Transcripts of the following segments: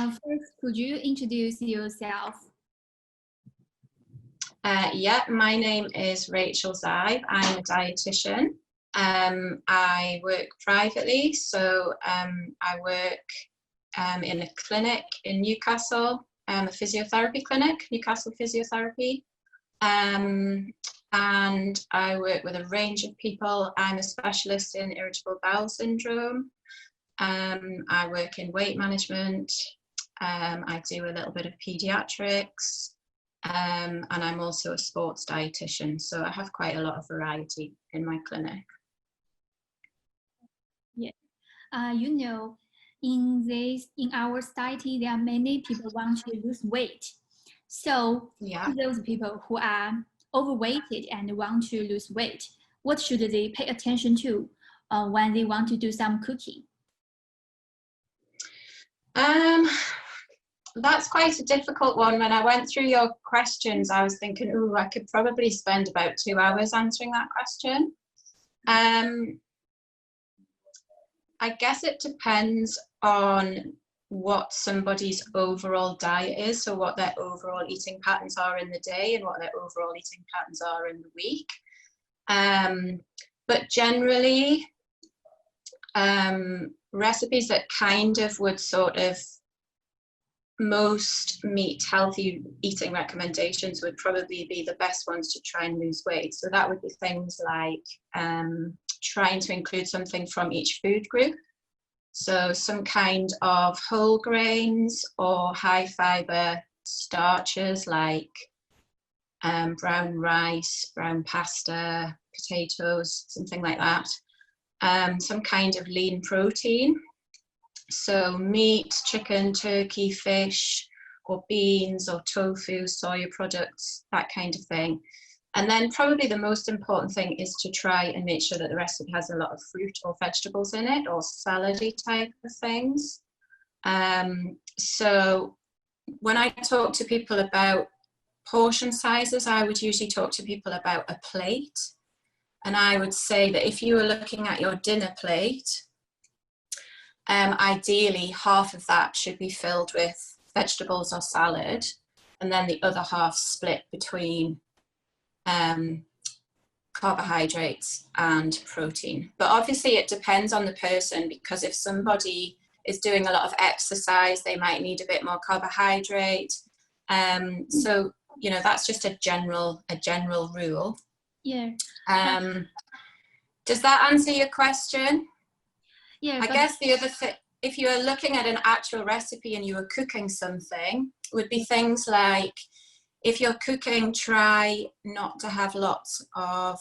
First, could you introduce yourself? Yeah, my name is Rachel Zibe. I'm a dietitian. I work privately, so I work in a clinic in Newcastle, a physiotherapy clinic, Newcastle Physiotherapy. And I work with a range of people. I'm a specialist in irritable bowel syndrome. I work in weight management. I do a little bit of pediatrics. And I'm also a sports dietitian, so I have quite a lot of variety in my clinic. Yeah, you know, in our society, there are many people want to lose weight. So, Yeah. those people who are overweighted and want to lose weight, what should they pay attention to when they want to do some cooking? That's quite a difficult one. When I went through your questions, I was thinking, oh, I could probably spend about 2 hours answering that question. I guess it depends on what somebody's overall diet is, so what their overall eating patterns are in the day and what their overall eating patterns are in the week. But generally, recipes that kind of would sort of most meet healthy eating recommendations would probably be the best ones to try and lose weight. So that would be things like trying to include something from each food group. So some kind of whole grains or high fiber starches like brown rice, brown pasta, potatoes, something like that. Some kind of lean protein. So meat, chicken, turkey, fish, or beans, or tofu, soya products, that kind of thing. And then probably the most important thing is to try and make sure that the recipe has a lot of fruit or vegetables in it, or salady type of things. So when I talk to people about portion sizes, I would usually talk to people about a plate. And I would say that if you were looking at your dinner plate, ideally half of that should be filled with vegetables or salad, and then the other half split between carbohydrates and protein. But obviously it depends on the person, because if somebody is doing a lot of exercise, they might need a bit more carbohydrate. So, you know, that's just a general rule. Yeah. Does that answer your question? Yeah. I guess the other thing, if you are looking at an actual recipe and you are cooking something, would be things like, if you're cooking, try not to have lots of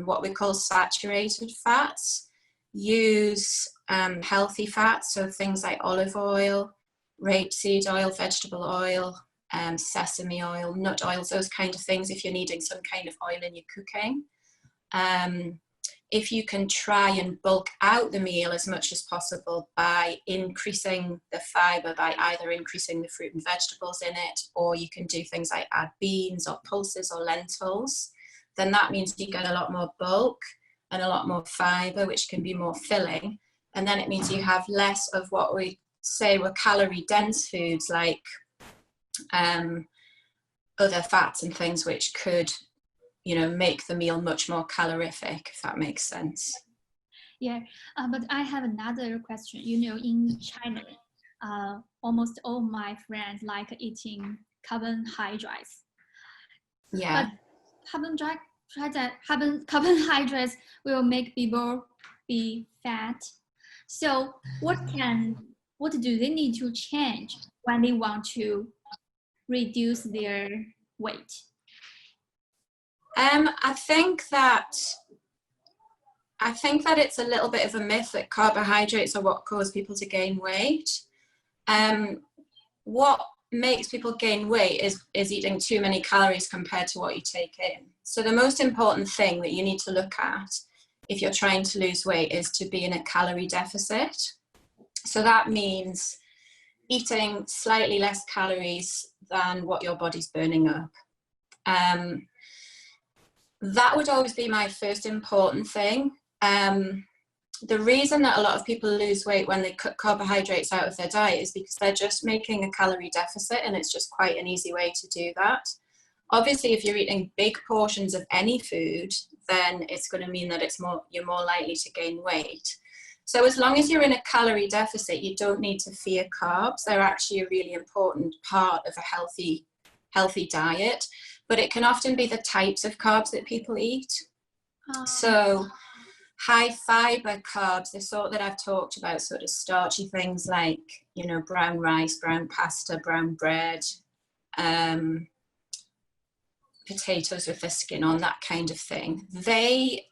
what we call saturated fats. Use healthy fats, so things like olive oil, rapeseed oil, vegetable oil, sesame oil, nut oils, those kind of things if you're needing some kind of oil in your cooking. If you can try and bulk out the meal as much as possible by increasing the fibre, by either increasing the fruit and vegetables in it, or you can do things like add beans or pulses or lentils, then that means you get a lot more bulk and a lot more fibre, which can be more filling. And then it means you have less of what we say were calorie dense foods, like other fats and things which could, you know, make the meal much more calorific, if that makes sense. Yeah, but I have another question. You know, in China, almost all my friends like eating carbohydrates. Yeah. But carbohydrates will make people be fat. So what do they need to change when they want to reduce their weight? I think that it's a little bit of a myth that carbohydrates are what cause people to gain weight. What makes people gain weight is eating too many calories compared to what you take in. So the most important thing that you need to look at if you're trying to lose weight is to be in a calorie deficit. So that means eating slightly less calories than what your body's burning up. That would always be my first important thing. the reason that a lot of people lose weight when they cut carbohydrates out of their diet is because they're just making a calorie deficit, and it's just quite an easy way to do that. Obviously, if you're eating big portions of any food, then it's going to mean that you're more likely to gain weight. So as long as you're in a calorie deficit, you don't need to fear carbs. They're actually a really important part of a healthy diet, but it can often be the types of carbs that people eat. So high fiber carbs, the sort that I've talked about, sort of starchy things like, you know, brown rice, brown pasta, brown bread, potatoes with the skin on, that kind of thing. They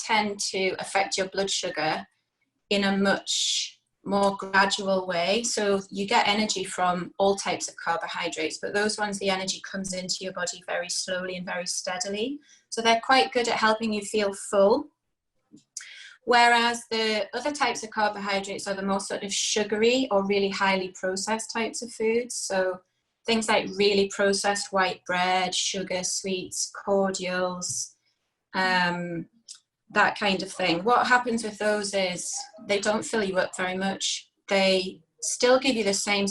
tend to affect your blood sugar in a much more gradual way. So you get energy from all types of carbohydrates, but those ones, the energy comes into your body very slowly and very steadily. So they're quite good at helping you feel full. Whereas the other types of carbohydrates are the more sort of sugary or really highly processed types of foods. So things like really processed white bread, sugar, sweets, cordials, that kind of thing. What happens with those is they don't fill you up very much. They still give you the same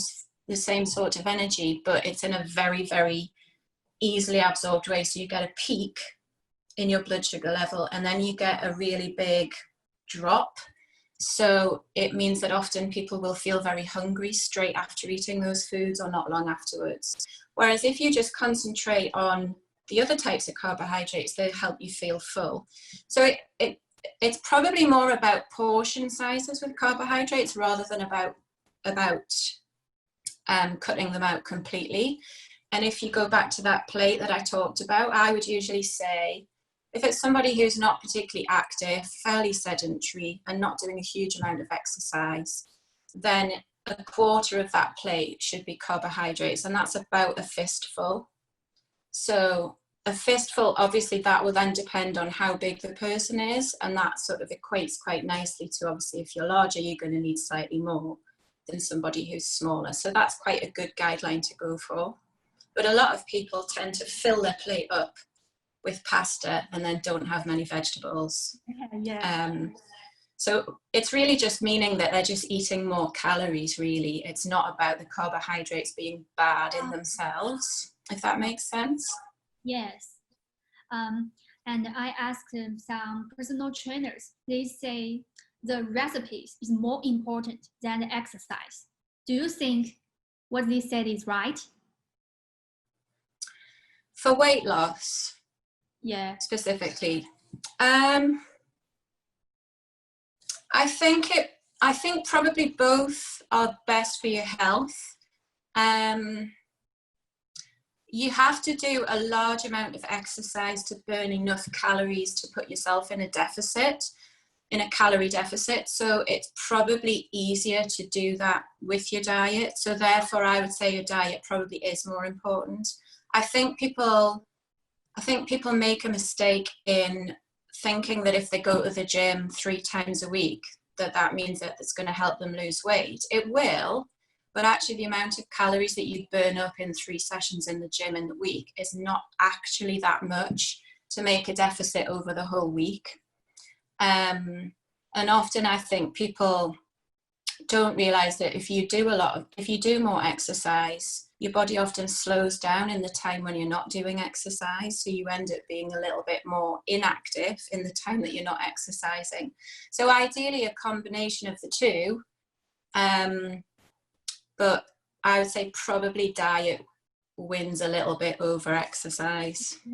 sort of energy, but it's in a very, very easily absorbed way. So you get a peak in your blood sugar level, and then you get a really big drop. So it means that often people will feel very hungry straight after eating those foods or not long afterwards. Whereas if you just concentrate on the other types of carbohydrates, they help you feel full. So it's probably more about portion sizes with carbohydrates rather than about cutting them out completely. And if you go back to that plate that I talked about, I would usually say, if it's somebody who's not particularly active, fairly sedentary, and not doing a huge amount of exercise, then a quarter of that plate should be carbohydrates, and that's about a fistful. So a fistful, obviously that will then depend on how big the person is, and that sort of equates quite nicely to, obviously if you're larger, you're going to need slightly more than somebody who's smaller. So that's quite a good guideline to go for. But a lot of people tend to fill their plate up with pasta and then don't have many vegetables. So it's really just meaning that they're just eating more calories, really. It's not about the carbohydrates being bad in themselves, if that makes sense. Yes. And I asked some personal trainers. They say the recipes is more important than the exercise. Do you think what they said is right? For weight loss, yeah, specifically, I think probably both are best for your health. You have to do a large amount of exercise to burn enough calories to put yourself in a calorie deficit. So it's probably easier to do that with your diet. So therefore, I would say your diet probably is more important. I think people make a mistake in thinking that if they go to the gym 3 times a week, that means that it's going to help them lose weight. It will, but actually the amount of calories that you burn up in 3 sessions in the gym in the week is not actually that much to make a deficit over the whole week. And often I think people don't realize that if you do more exercise, your body often slows down in the time when you're not doing exercise. So you end up being a little bit more inactive in the time that you're not exercising. So ideally a combination of the two. But I would say probably diet wins a little bit over exercise.